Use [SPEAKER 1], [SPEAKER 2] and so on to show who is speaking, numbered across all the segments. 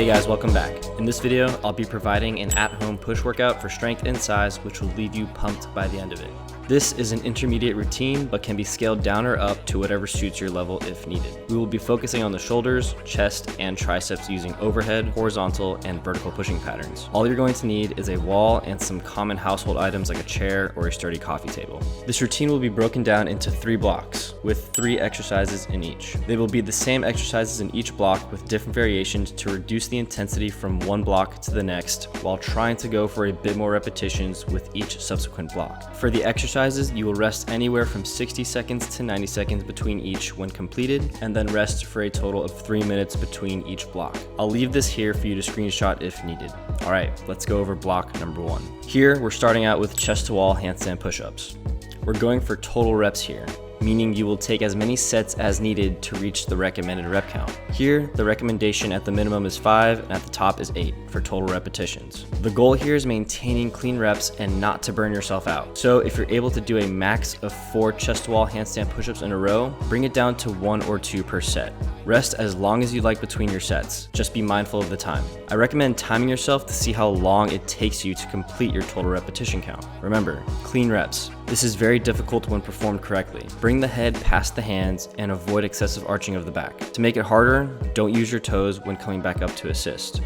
[SPEAKER 1] Hey guys, welcome back. In this video, I'll be providing an at-home push workout for strength and size, which will leave you pumped by the end of it. This is an intermediate routine, but can be scaled down or up to whatever suits your level if needed. We will be focusing on the shoulders, chest, and triceps using overhead, horizontal, and vertical pushing patterns. All you're going to need is a wall and some common household items like a chair or a sturdy coffee table. This routine will be broken down into 3 blocks, with 3 exercises in each. They will be the same exercises in each block with different variations to reduce the intensity from one block to the next while trying to go for a bit more repetitions with each subsequent block. For the exercises, you will rest anywhere from 60 seconds to 90 seconds between each when completed, and then rest for a total of 3 minutes between each block. I'll leave this here for you to screenshot if needed. Alright, let's go over block number 1. Here, we're starting out with chest to wall handstand push-ups. We're going for total reps here, meaning you will take as many sets as needed to reach the recommended rep count. Here, the recommendation at the minimum is 5 and at the top is 8 for total repetitions. The goal here is maintaining clean reps and not to burn yourself out. So if you're able to do a max of 4 chest to wall handstand push-ups in a row, bring it down to 1 or 2 per set. Rest as long as you like between your sets. Just be mindful of the time. I recommend timing yourself to see how long it takes you to complete your total repetition count. Remember, clean reps. This is very difficult when performed correctly. Bring the head past the hands and avoid excessive arching of the back. To make it harder, don't use your toes when coming back up to assist.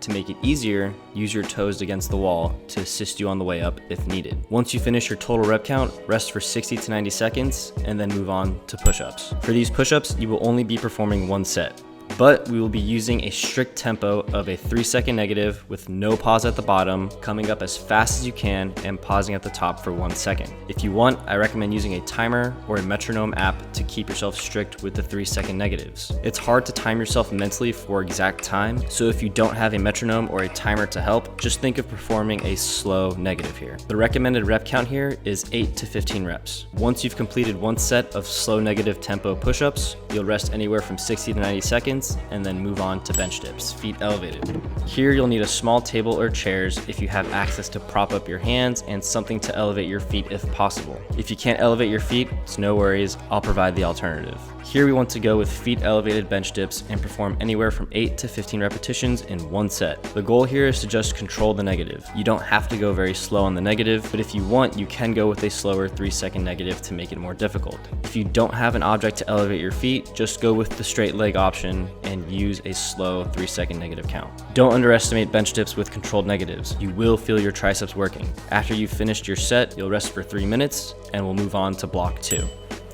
[SPEAKER 1] To make it easier, use your toes against the wall to assist you on the way up if needed. Once you finish your total rep count, rest for 60 to 90 seconds and then move on to push-ups. For these push-ups, you will only be performing 1 set. But we will be using a strict tempo of a 3-second negative with no pause at the bottom, coming up as fast as you can and pausing at the top for 1 second. If you want, I recommend using a timer or a metronome app to keep yourself strict with the 3-second negatives. It's hard to time yourself mentally for exact time, so if you don't have a metronome or a timer to help, just think of performing a slow negative here. The recommended rep count here is 8 to 15 reps. Once you've completed 1 set of slow negative tempo push-ups, you'll rest anywhere from 60 to 90 seconds and then move on to bench dips, feet elevated. Here you'll need a small table or chairs if you have access to prop up your hands and something to elevate your feet if possible. If you can't elevate your feet, it's no worries, I'll provide the alternative. Here we want to go with feet elevated bench dips and perform anywhere from 8 to 15 repetitions in 1 set. The goal here is to just control the negative. You don't have to go very slow on the negative, but if you want, you can go with a slower 3-second negative to make it more difficult. If you don't have an object to elevate your feet, just go with the straight leg option and use a slow 3-second negative count. Don't underestimate bench dips with controlled negatives. You will feel your triceps working. After you've finished your set, you'll rest for 3 minutes and we'll move on to block 2.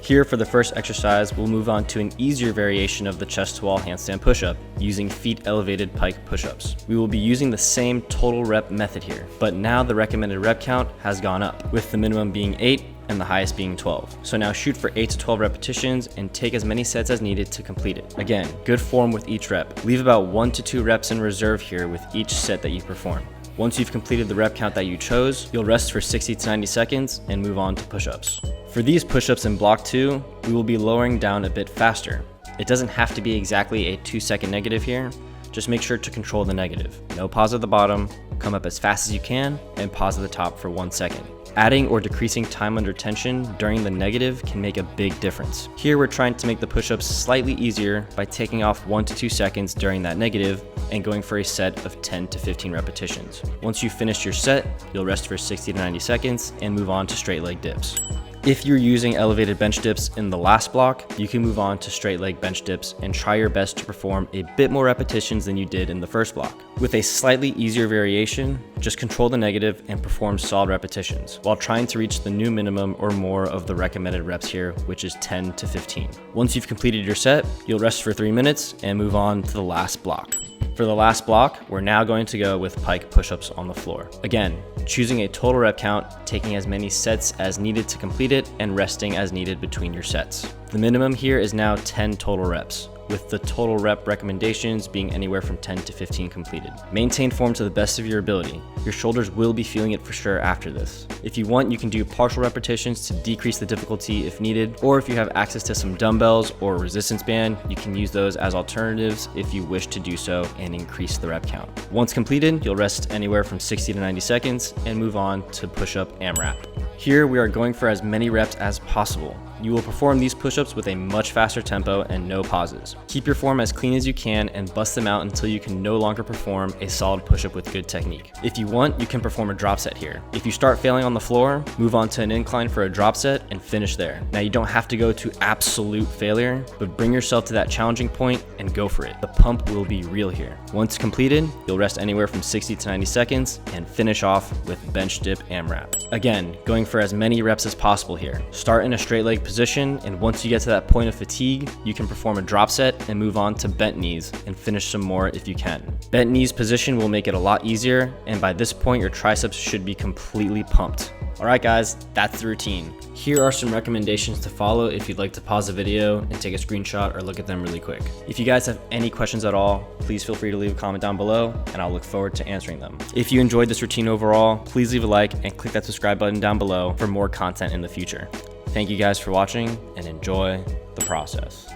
[SPEAKER 1] Here for the first exercise, we'll move on to an easier variation of the chest to wall handstand push-up using feet elevated pike push-ups. We will be using the same total rep method here, but now the recommended rep count has gone up, with the minimum being 8 and the highest being 12. So now shoot for 8 to 12 repetitions and take as many sets as needed to complete it. Again, good form with each rep. Leave about 1 to 2 reps in reserve here with each set that you perform. Once you've completed the rep count that you chose, you'll rest for 60 to 90 seconds and move on to push-ups. For these push-ups in block 2, we will be lowering down a bit faster. It doesn't have to be exactly a 2-second negative here, just make sure to control the negative. No pause at the bottom, come up as fast as you can, and pause at the top for 1 second. Adding or decreasing time under tension during the negative can make a big difference. Here we're trying to make the push-ups slightly easier by taking off 1 to 2 seconds during that negative and going for a set of 10 to 15 repetitions. Once you've finished your set, you'll rest for 60 to 90 seconds and move on to straight leg dips. If you're using elevated bench dips in the last block, you can move on to straight leg bench dips and try your best to perform a bit more repetitions than you did in the first block. With a slightly easier variation, just control the negative and perform solid repetitions while trying to reach the new minimum or more of the recommended reps here, which is 10 to 15. Once you've completed your set, you'll rest for 3 minutes and move on to the last block. For the last block, we're now going to go with pike push-ups on the floor. Again, choosing a total rep count, taking as many sets as needed to complete it, and resting as needed between your sets. The minimum here is now 10 total reps, with the total rep recommendations being anywhere from 10 to 15 completed. Maintain form to the best of your ability. Your shoulders will be feeling it for sure after this. If you want, you can do partial repetitions to decrease the difficulty if needed, or if you have access to some dumbbells or a resistance band, you can use those as alternatives if you wish to do so and increase the rep count. Once completed, you'll rest anywhere from 60 to 90 seconds and move on to push-up AMRAP. Here we are going for as many reps as possible. You will perform these push-ups with a much faster tempo and no pauses. Keep your form as clean as you can and bust them out until you can no longer perform a solid push-up with good technique. If you want, you can perform a drop set here. If you start failing on the floor, move on to an incline for a drop set and finish there. Now you don't have to go to absolute failure, but bring yourself to that challenging point and go for it. The pump will be real here. Once completed, you'll rest anywhere from 60 to 90 seconds and finish off with bench dip AMRAP. Again, going for as many reps as possible here. Start in a straight leg position, and once you get to that point of fatigue, you can perform a drop set and move on to bent knees and finish some more if you can. Bent knees position will make it a lot easier, and by this point your triceps should be completely pumped. Alright guys, that's the routine. Here are some recommendations to follow if you'd like to pause the video and take a screenshot or look at them really quick. If you guys have any questions at all, please feel free to leave a comment down below and I'll look forward to answering them. If you enjoyed this routine overall, please leave a like and click that subscribe button down below for more content in the future. Thank you guys for watching and enjoy the process.